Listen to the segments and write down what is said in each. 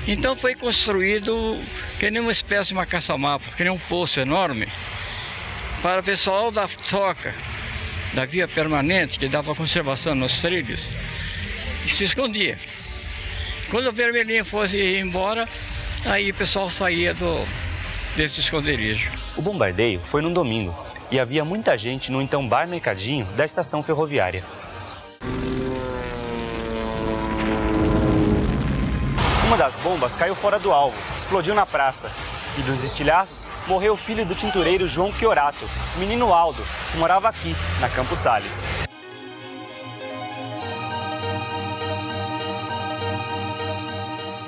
Então foi construído que nem uma espécie de uma caça-mapa, que nem um poço enorme, para o pessoal da toca, da via permanente, que dava conservação nos trilhos, e se escondia. Quando o vermelhinho fosse ir embora, aí o pessoal saía desse esconderijo. O bombardeio foi num domingo e havia muita gente no então bar Mercadinho da estação ferroviária. Uma das bombas caiu fora do alvo, explodiu na praça. E dos estilhaços, morreu o filho do tintureiro João Chiorato, o menino Aldo, que morava aqui, na Campos Sales.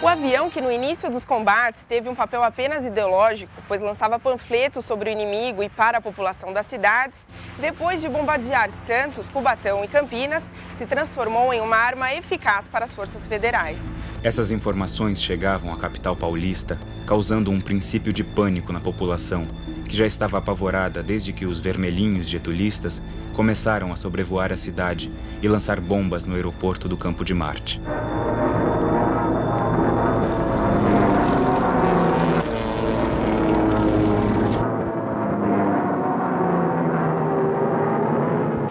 O avião, que no início dos combates teve um papel apenas ideológico, pois lançava panfletos sobre o inimigo e para a população das cidades, depois de bombardear Santos, Cubatão e Campinas, se transformou em uma arma eficaz para as forças federais. Essas informações chegavam à capital paulista, causando um princípio de pânico na população, que já estava apavorada desde que os vermelhinhos getulistas começaram a sobrevoar a cidade e lançar bombas no aeroporto do Campo de Marte.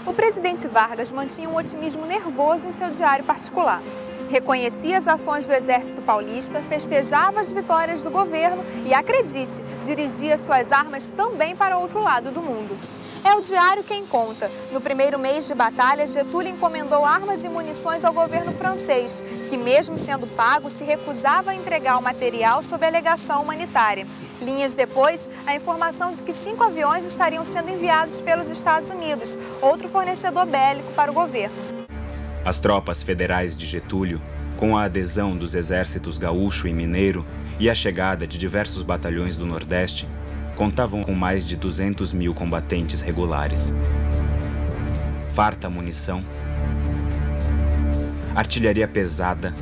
O presidente Vargas mantinha um otimismo nervoso em seu diário particular. Reconhecia as ações do Exército Paulista, festejava as vitórias do governo e, acredite, dirigia suas armas também para outro lado do mundo. É o diário quem conta. No primeiro mês de batalha, Getúlio encomendou armas e munições ao governo francês, que, mesmo sendo pago, se recusava a entregar o material sob alegação humanitária. Linhas depois, a informação de que 5 aviões estariam sendo enviados pelos Estados Unidos, outro fornecedor bélico para o governo. As tropas federais de Getúlio, com a adesão dos exércitos gaúcho e mineiro e a chegada de diversos batalhões do Nordeste, contavam com mais de 200 mil combatentes regulares. Farta munição, artilharia pesada,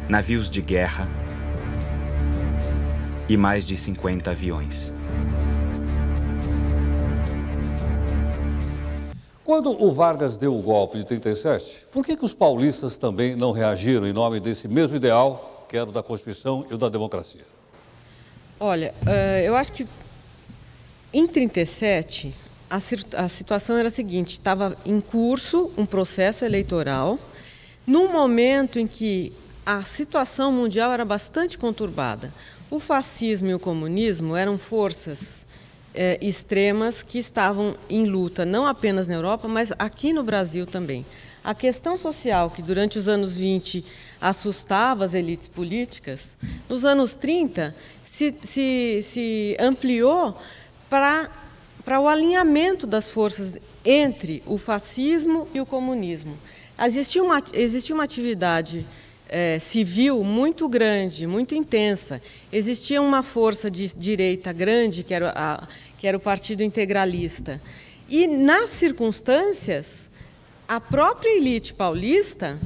navios de guerra e mais de 50 aviões. Quando o Vargas deu o golpe de 37, por que os paulistas também não reagiram em nome desse mesmo ideal, que era o da Constituição e o da democracia? Olha, eu acho que em 37 a situação era a seguinte: estava em curso um processo eleitoral, num momento em que a situação mundial era bastante conturbada. O fascismo e o comunismo eram forças extremas que estavam em luta, não apenas na Europa, mas aqui no Brasil também. A questão social, que durante os anos 20 assustava as elites políticas, nos anos 30 se ampliou para o alinhamento das forças entre o fascismo e o comunismo. Existia uma atividade civil muito grande, muito intensa. Existia uma força de direita grande, que era o Partido Integralista. E, nas circunstâncias, a própria elite paulista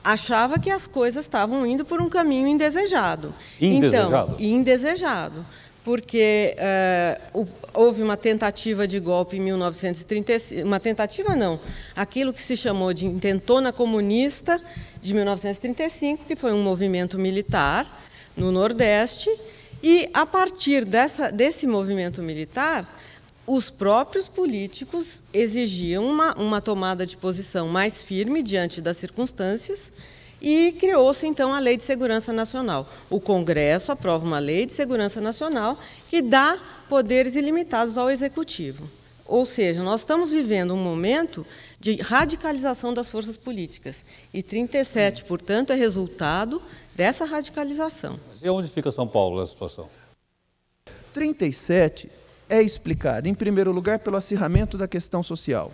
achava que as coisas estavam indo por um caminho indesejado. Indesejado? Então, indesejado. Porque houve uma tentativa de golpe em 1935, uma tentativa não, aquilo que se chamou de intentona comunista de 1935, que foi um movimento militar no Nordeste, e a partir desse movimento militar, os próprios políticos exigiam uma tomada de posição mais firme diante das circunstâncias, e criou-se, então, a Lei de Segurança Nacional. O Congresso aprova uma Lei de Segurança Nacional que dá poderes ilimitados ao Executivo. Ou seja, nós estamos vivendo um momento de radicalização das forças políticas. E 37, portanto, é resultado dessa radicalização. E onde fica São Paulo nessa situação? 37 é explicado, em primeiro lugar, pelo acirramento da questão social.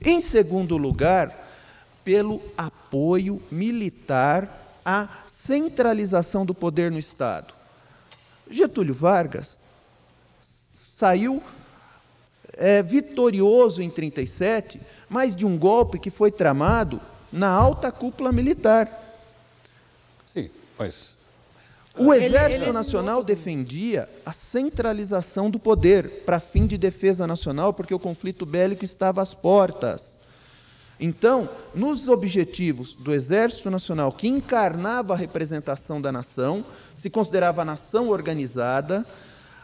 Em segundo lugar, pelo apoio militar à centralização do poder no Estado. Getúlio Vargas saiu vitorioso em 37, mas de um golpe que foi tramado na alta cúpula militar. Sim, mas... O Exército Nacional defendia a centralização do poder para fim de defesa nacional, porque o conflito bélico estava às portas. Então, nos objetivos do Exército Nacional, que encarnava a representação da nação, se considerava a nação organizada,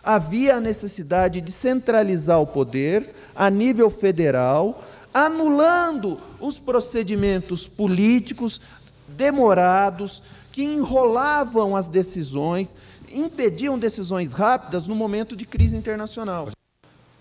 havia a necessidade de centralizar o poder a nível federal, anulando os procedimentos políticos demorados, que enrolavam as decisões, impediam decisões rápidas no momento de crise internacional.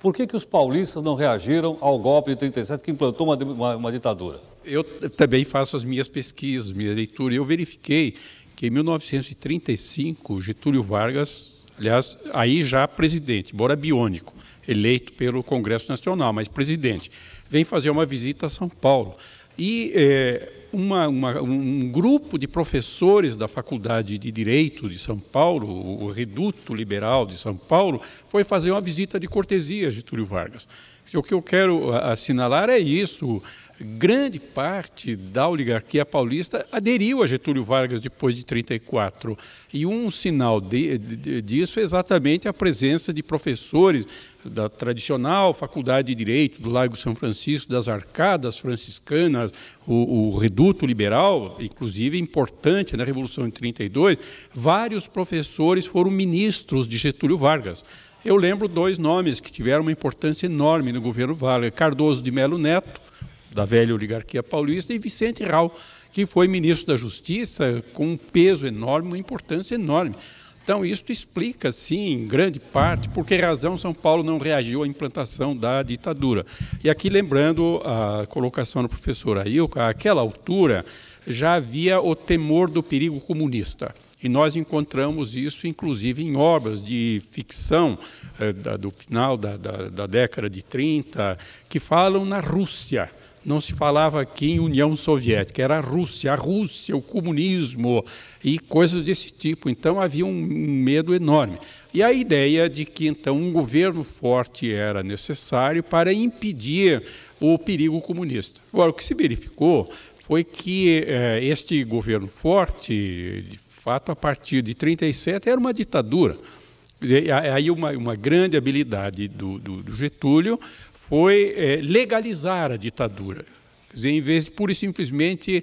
Por que os paulistas não reagiram ao golpe de 37 que implantou uma ditadura? Eu também faço as minhas pesquisas, minha leitura, e eu verifiquei que em 1935, Getúlio Vargas, aliás, aí já presidente, embora biônico, eleito pelo Congresso Nacional, mas presidente, vem fazer uma visita a São Paulo. E um grupo de professores da Faculdade de Direito de São Paulo, o Reduto Liberal de São Paulo, foi fazer uma visita de cortesia a Getúlio Vargas. O que eu quero assinalar é isso. Grande parte da oligarquia paulista aderiu a Getúlio Vargas depois de 1934. E um sinal disso é exatamente a presença de professores da tradicional Faculdade de Direito do Largo São Francisco, das Arcadas Franciscanas, o Reduto Liberal, inclusive importante na Revolução de 1932, vários professores foram ministros de Getúlio Vargas. Eu lembro dois nomes que tiveram uma importância enorme no governo Vargas: Cardoso de Melo Neto, da velha oligarquia paulista, e Vicente Rau, que foi ministro da Justiça, com um peso enorme, uma importância enorme. Então, isso explica, sim, em grande parte, por que razão São Paulo não reagiu à implantação da ditadura. E aqui, lembrando a colocação do professor Ailton, àquela altura já havia o temor do perigo comunista. E nós encontramos isso, inclusive, em obras de ficção do final da década de 30, que falam na Rússia. Não se falava aqui em União Soviética, era a Rússia, o comunismo e coisas desse tipo. Então, havia um medo enorme. E a ideia de que, então, um governo forte era necessário para impedir o perigo comunista. Agora, o que se verificou foi que este governo forte, de fato, a partir de 1937, era uma ditadura. Aí uma grande habilidade do Getúlio foi legalizar a ditadura. Quer dizer, em vez de pura e simplesmente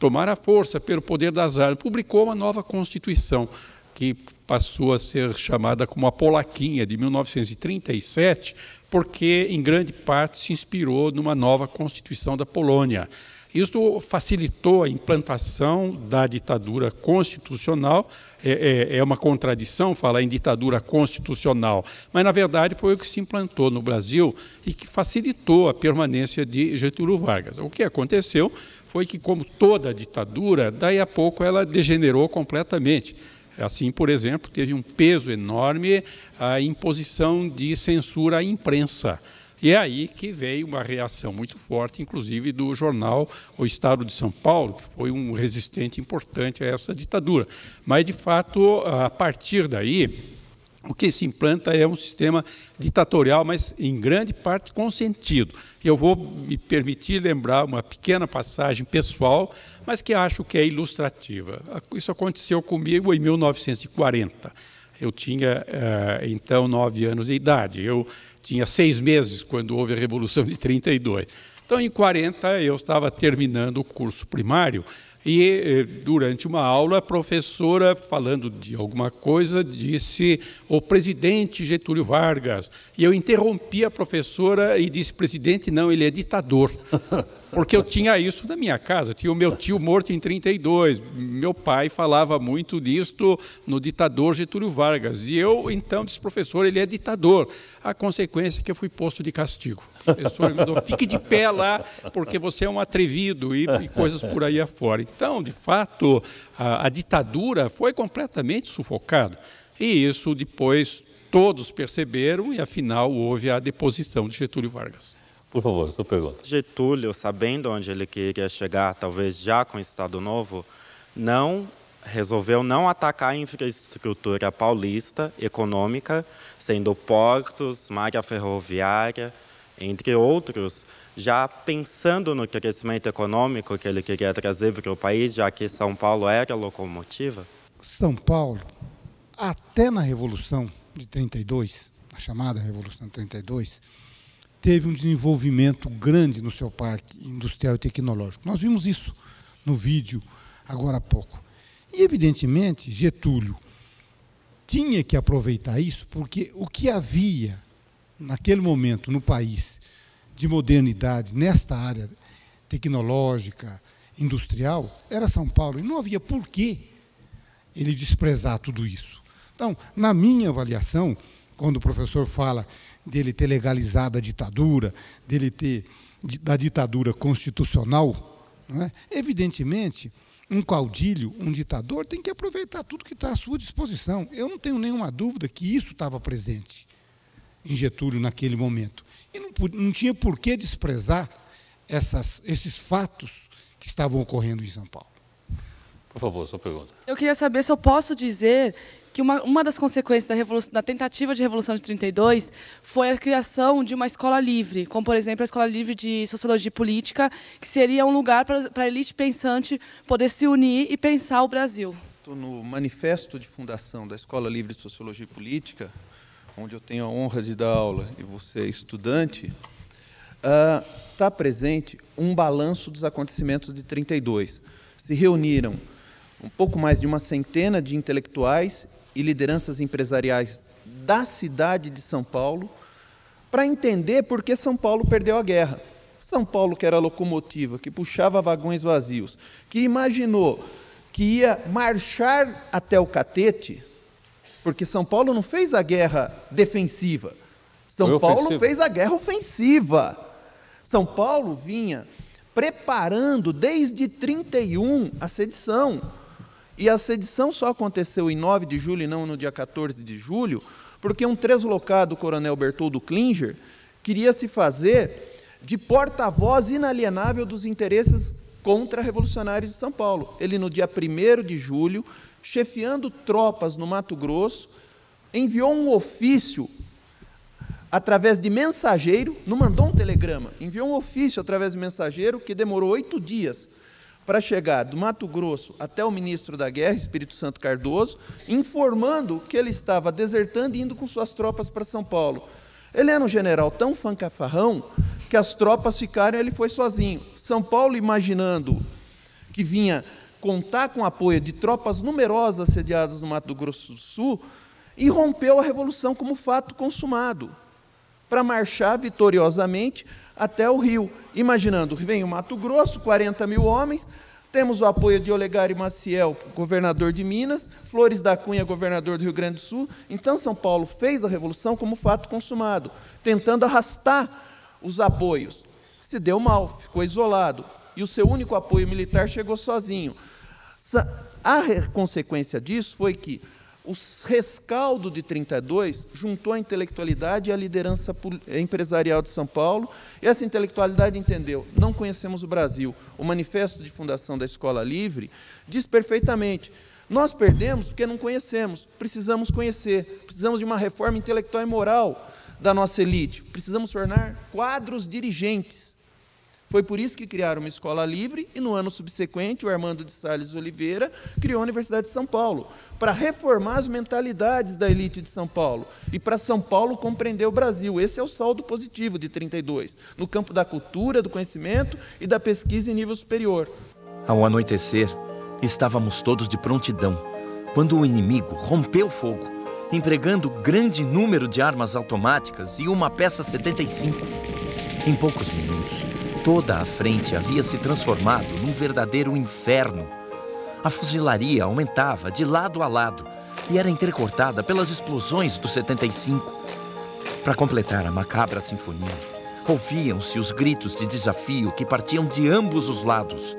tomar a força pelo poder das armas, publicou uma nova Constituição, que passou a ser chamada como a Polaquinha, de 1937, porque, em grande parte, se inspirou numa nova Constituição da Polônia. Isso facilitou a implantação da ditadura constitucional. É uma contradição falar em ditadura constitucional, mas, na verdade, foi o que se implantou no Brasil e que facilitou a permanência de Getúlio Vargas. O que aconteceu foi que, como toda ditadura, daí a pouco ela degenerou completamente. Assim, por exemplo, teve um peso enorme a imposição de censura à imprensa. E é aí que veio uma reação muito forte, inclusive do jornal O Estado de São Paulo, que foi um resistente importante a essa ditadura. Mas, de fato, a partir daí, o que se implanta é um sistema ditatorial, mas em grande parte consentido. Eu vou me permitir lembrar uma pequena passagem pessoal, mas que acho que é ilustrativa. Isso aconteceu comigo em 1940. Eu tinha, então, 9 anos de idade. Eu tinha 6 meses quando houve a Revolução de 1932. Então, em 1940, eu estava terminando o curso primário e, durante uma aula, a professora, falando de alguma coisa, disse: o presidente Getúlio Vargas. E eu interrompi a professora e disse: presidente, não, ele é ditador. Porque eu tinha isso na minha casa, eu tinha o meu tio morto em 1932, meu pai falava muito disto no ditador Getúlio Vargas, e eu, então, disse: professor, ele é ditador. A consequência é que eu fui posto de castigo. O professor me mandou: fique de pé lá, porque você é um atrevido, e coisas por aí afora. Então, de fato, a ditadura foi completamente sufocada, e isso depois todos perceberam, e afinal houve a deposição de Getúlio Vargas. Por favor, sua pergunta. Getúlio, sabendo onde ele queria chegar, talvez já com o Estado Novo, resolveu não atacar a infraestrutura paulista, econômica, sendo portos, malha ferroviária, entre outros, já pensando no crescimento econômico que ele queria trazer para o país, já que São Paulo era a locomotiva? São Paulo, até na Revolução de 32, a chamada Revolução de 32, teve um desenvolvimento grande no seu parque industrial e tecnológico. Nós vimos isso no vídeo agora há pouco. E, evidentemente, Getúlio tinha que aproveitar isso, porque o que havia, naquele momento, no país, de modernidade, nesta área tecnológica, industrial, era São Paulo. E não havia por que ele desprezar tudo isso. Então, na minha avaliação, quando o professor fala dele ter legalizado a ditadura, dele ter da ditadura constitucional, não é? Evidentemente, um caudilho, um ditador, tem que aproveitar tudo que está à sua disposição. Eu não tenho nenhuma dúvida que isso estava presente em Getúlio naquele momento. E não tinha por que desprezar esses fatos que estavam ocorrendo em São Paulo. Por favor, sua pergunta. Eu queria saber se eu posso dizer que uma das consequências da tentativa de Revolução de 32 foi a criação de uma escola livre, como, por exemplo, a Escola Livre de Sociologia e Política, que seria um lugar para a elite pensante poder se unir e pensar o Brasil. No manifesto de fundação da Escola Livre de Sociologia e Política, onde eu tenho a honra de dar aula e você é estudante, está presente um balanço dos acontecimentos de 32. Se reuniram um pouco mais de uma centena de intelectuais e lideranças empresariais da cidade de São Paulo para entender por que São Paulo perdeu a guerra. São Paulo, que era a locomotiva, que puxava vagões vazios, que imaginou que ia marchar até o Catete, porque São Paulo não fez a guerra defensiva, São Paulo fez a guerra ofensiva. São Paulo vinha preparando desde 31 a sedição. E a sedição só aconteceu em 9 de julho e não no dia 14 de julho, porque um translocado, o coronel Bertoldo Klinger, queria se fazer de porta-voz inalienável dos interesses contra-revolucionários de São Paulo. Ele, no dia 1º de julho, chefiando tropas no Mato Grosso, enviou um ofício através de mensageiro, não mandou um telegrama, enviou um ofício através de mensageiro que demorou 8 dias para chegar do Mato Grosso até o ministro da Guerra, Espírito Santo Cardoso, informando que ele estava desertando e indo com suas tropas para São Paulo. Ele era um general tão fanfarrão que as tropas ficaram e ele foi sozinho. São Paulo, imaginando que vinha contar com o apoio de tropas numerosas sediadas no Mato Grosso do Sul, irrompeu a Revolução como fato consumado, para marchar vitoriosamente até o Rio, imaginando que vem o Mato Grosso, 40 mil homens, temos o apoio de Olegário Maciel, governador de Minas, Flores da Cunha, governador do Rio Grande do Sul. Então, São Paulo fez a Revolução como fato consumado, tentando arrastar os apoios. Se deu mal, ficou isolado, e o seu único apoio militar chegou sozinho. A consequência disso foi que o rescaldo de 32 juntou a intelectualidade e a liderança empresarial de São Paulo, e essa intelectualidade entendeu: não conhecemos o Brasil. O manifesto de fundação da Escola Livre diz perfeitamente: nós perdemos porque não conhecemos, precisamos conhecer, precisamos de uma reforma intelectual e moral da nossa elite, precisamos tornar quadros dirigentes. Foi por isso que criaram uma escola livre, e no ano subsequente, o Armando de Salles Oliveira criou a Universidade de São Paulo, para reformar as mentalidades da elite de São Paulo, e para São Paulo compreender o Brasil. Esse é o saldo positivo de 32, no campo da cultura, do conhecimento e da pesquisa em nível superior. Ao anoitecer, estávamos todos de prontidão, quando o inimigo rompeu fogo, empregando grande número de armas automáticas e uma peça 75. Em poucos minutos, toda a frente havia se transformado num verdadeiro inferno. A fuzilaria aumentava de lado a lado e era entrecortada pelas explosões do 75. Para completar a macabra sinfonia, ouviam-se os gritos de desafio que partiam de ambos os lados.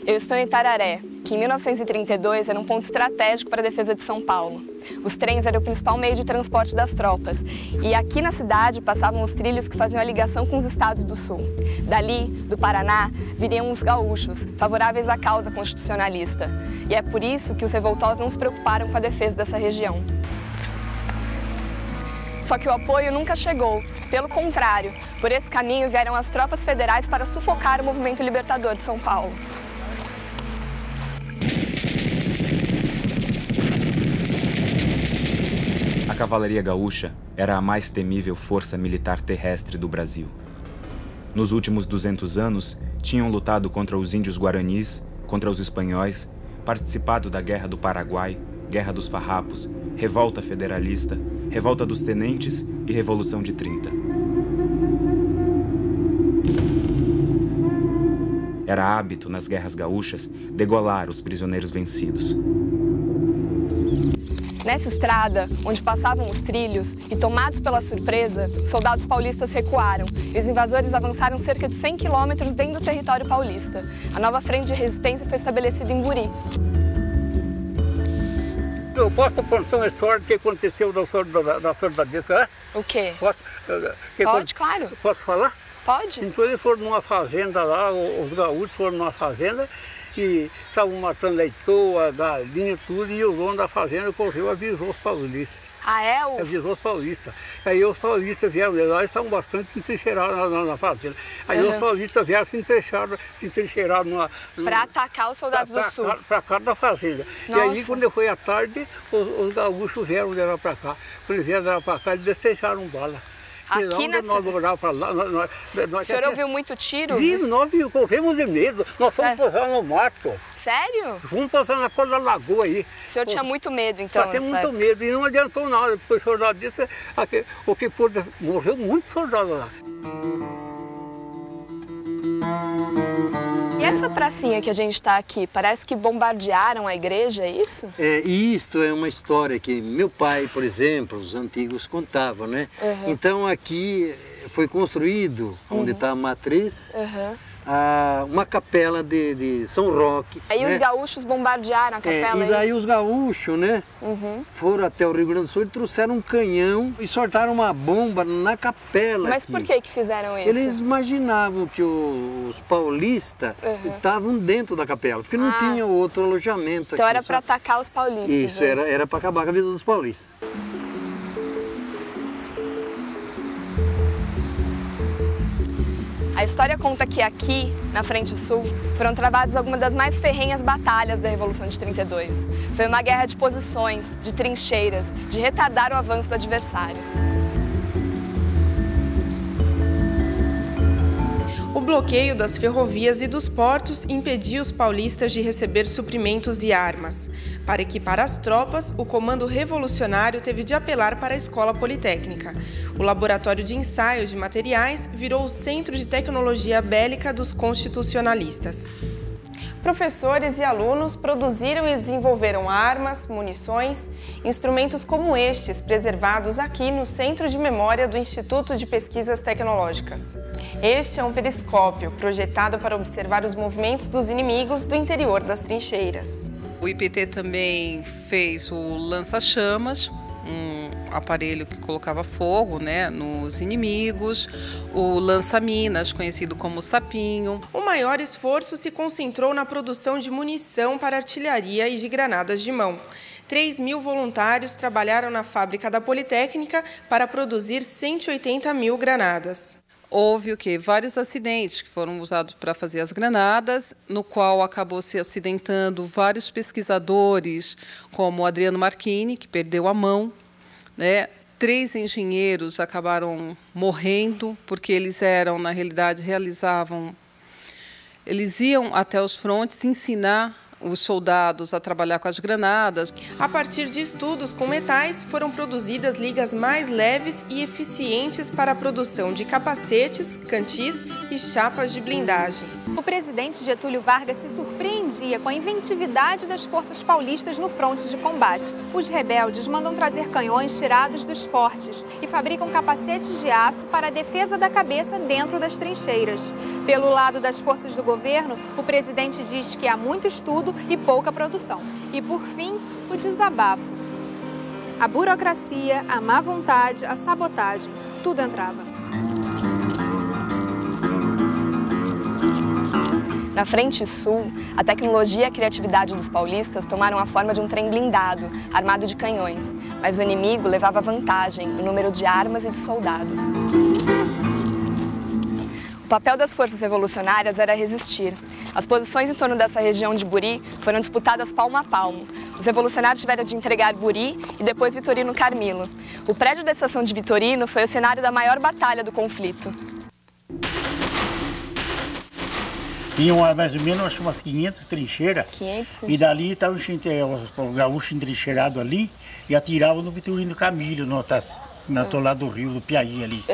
Eu estou em Itararé, que em 1932 era um ponto estratégico para a defesa de São Paulo. Os trens eram o principal meio de transporte das tropas, e aqui na cidade passavam os trilhos que faziam a ligação com os estados do sul. Dali, do Paraná, viriam os gaúchos, favoráveis à causa constitucionalista. E é por isso que os revoltosos não se preocuparam com a defesa dessa região. Só que o apoio nunca chegou. Pelo contrário, por esse caminho vieram as tropas federais para sufocar o movimento libertador de São Paulo. A cavalaria gaúcha era a mais temível força militar terrestre do Brasil. Nos últimos 200 anos, tinham lutado contra os índios guaranis, contra os espanhóis, participado da Guerra do Paraguai, Guerra dos Farrapos, Revolta Federalista, Revolta dos Tenentes e Revolução de 30. Era hábito nas guerras gaúchas degolar os prisioneiros vencidos. Nessa estrada, onde passavam os trilhos, e tomados pela surpresa, soldados paulistas recuaram e os invasores avançaram cerca de 100 quilômetros dentro do território paulista. A nova frente de resistência foi estabelecida em Buri. Eu posso contar uma história do que aconteceu da soldadeza? O quê? Pode, claro. Posso falar? Pode. Então eles foram numa fazenda lá, os gaúchos foram numa fazenda e estavam matando leitoa, galinha, tudo, e o dono da fazenda correu e avisou os paulistas. Ah, é? Avisou os paulistas. Aí os paulistas vieram, lá estavam bastante entrincheirados na fazenda. Aí os paulistas vieram se entrincheiraram para atacar os soldados do sul. Para cá da fazenda. Nossa. E aí, quando foi à tarde, os gaúchos vieram levar para cá. Quando eles vieram para cá, eles deixaram bala. Aqui na cidade? O senhor ouviu muito tiro? Vimos, nós corremos de medo. Nós fomos posar no mato. Sério? Fomos posar na cola da lagoa aí. O senhor tinha muito medo, então? Tinha muito medo e não adiantou nada, porque o soldado disse o que pôde, morreu muito soldado lá. E essa pracinha que a gente está aqui, parece que bombardearam a igreja, é isso? Isto é uma história que meu pai, por exemplo, os antigos contavam, né? Então aqui foi construído, onde está a matriz, uma capela de São Roque. Aí os gaúchos bombardearam a capela? E daí os gaúchos, né, foram até o Rio Grande do Sul e trouxeram um canhão e soltaram uma bomba na capela. Mas aqui. Por que fizeram isso? Eles imaginavam que os paulistas estavam dentro da capela, porque não tinha outro alojamento. Então aqui, era para atacar os paulistas. Isso, né? era para acabar com a vida dos paulistas. A história conta que aqui, na Frente Sul, foram travadas algumas das mais ferrenhas batalhas da Revolução de 32. Foi uma guerra de posições, de trincheiras, de retardar o avanço do adversário. O bloqueio das ferrovias e dos portos impediu os paulistas de receber suprimentos e armas. Para equipar as tropas, o Comando Revolucionário teve de apelar para a Escola Politécnica. O Laboratório de Ensaios de Materiais virou o Centro de Tecnologia Bélica dos Constitucionalistas. Professores e alunos produziram e desenvolveram armas, munições, instrumentos como estes, preservados aqui no Centro de Memória do Instituto de Pesquisas Tecnológicas. Este é um periscópio projetado para observar os movimentos dos inimigos do interior das trincheiras. O IPT também fez o lança-chamas, um aparelho que colocava fogo, né, nos inimigos, o lança-minas, conhecido como sapinho. O maior esforço se concentrou na produção de munição para artilharia e de granadas de mão. 3.000 voluntários trabalharam na fábrica da Politécnica para produzir 180.000 granadas. Houve vários acidentes que foram usados para fazer as granadas, no qual acabou se acidentando vários pesquisadores, como o Adriano Marchini, que perdeu a mão, né? 3 engenheiros acabaram morrendo, porque eles eram, na realidade, eles iam até os frontes ensinar os soldados a trabalhar com as granadas. A partir de estudos com metais, foram produzidas ligas mais leves e eficientes para a produção de capacetes, cantis e chapas de blindagem. O presidente Getúlio Vargas se surpreendia com a inventividade das forças paulistas no fronte de combate. Os rebeldes mandam trazer canhões tirados dos fortes e fabricam capacetes de aço para a defesa da cabeça dentro das trincheiras. Pelo lado das forças do governo, o presidente diz que há muito estudo e pouca produção. E, por fim, o desabafo. A burocracia, a má vontade, a sabotagem, tudo entrava. Na Frente Sul, a tecnologia e a criatividade dos paulistas tomaram a forma de um trem blindado, armado de canhões, mas o inimigo levava vantagem no número de armas e de soldados. O papel das forças revolucionárias era resistir. As posições em torno dessa região de Buri foram disputadas palmo a palmo. Os revolucionários tiveram de entregar Buri e depois Vitorino Carmilo. O prédio da estação de Vitorino foi o cenário da maior batalha do conflito. Tinha mais ou menos umas 500 trincheiras. 500? E dali estavam os gaúchos entrincheirados ali e atiravam no Vitorino Carmilo, no outro lado do rio, do Piauí ali.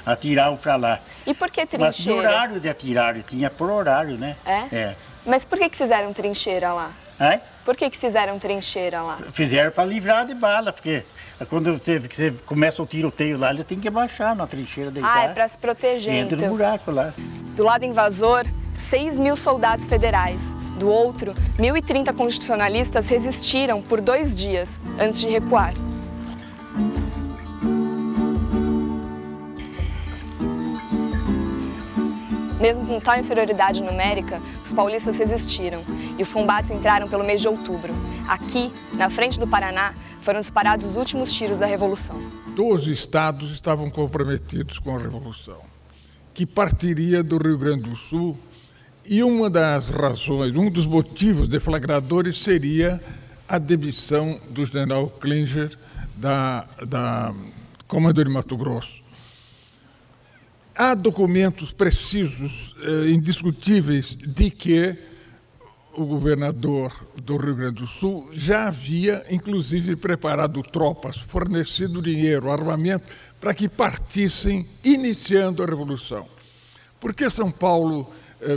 Atiravam para lá. E por que trincheira? Mas tinha horário de atirar, tinha por horário, né? É? Mas por que fizeram trincheira lá? É? Por que fizeram trincheira lá? Fizeram para livrar de bala, porque quando você começa o tiroteio lá, eles têm que baixar na trincheira, deitar. Ah, é para se proteger, entra no buraco lá. Do lado invasor, 6.000 soldados federais. Do outro, 1.030 constitucionalistas resistiram por 2 dias antes de recuar. Mesmo com tal inferioridade numérica, os paulistas resistiram e os combates entraram pelo mês de outubro. Aqui, na frente do Paraná, foram disparados os últimos tiros da Revolução. 12 estados estavam comprometidos com a Revolução, que partiria do Rio Grande do Sul, e uma das razões, um dos motivos deflagradores seria a demissão do general Klinger da Comando de Mato Grosso. Há documentos precisos, indiscutíveis, de que o governador do Rio Grande do Sul já havia, inclusive, preparado tropas, fornecido dinheiro, armamento, para que partissem iniciando a Revolução. Por que São Paulo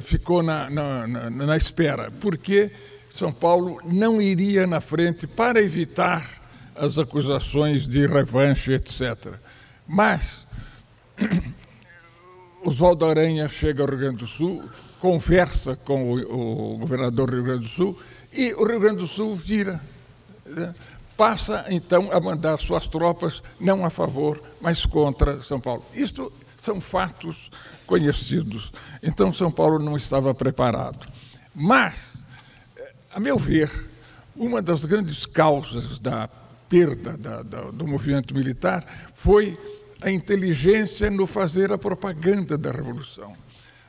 ficou na espera? Porque São Paulo não iria na frente para evitar as acusações de revanche, etc. Mas Oswaldo Aranha chega ao Rio Grande do Sul, conversa com o governador do Rio Grande do Sul e o Rio Grande do Sul vira, né? Passa então a mandar suas tropas não a favor, mas contra São Paulo. Isto são fatos conhecidos. Então São Paulo não estava preparado. Mas, a meu ver, uma das grandes causas da perda do movimento militar foi a inteligência no fazer a propaganda da Revolução.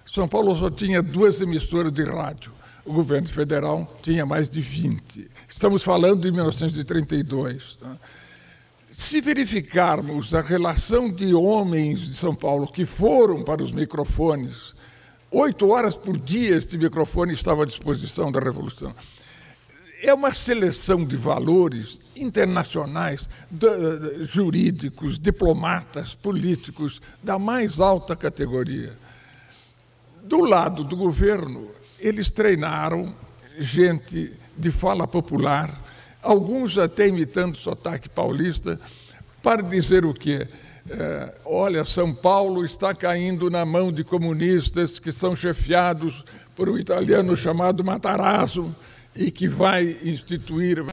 São Paulo só tinha 2 emissoras de rádio. O governo federal tinha mais de 20. Estamos falando de 1932. Se verificarmos a relação de homens de São Paulo que foram para os microfones, 8 horas por dia este microfone estava à disposição da Revolução. É uma seleção de valores internacionais, jurídicos, diplomatas, políticos, da mais alta categoria. Do lado do governo, eles treinaram gente de fala popular, alguns até imitando sotaque paulista, para dizer o quê? Olha, São Paulo está caindo na mão de comunistas que são chefiados por um italiano chamado Matarazzo e que vai instituir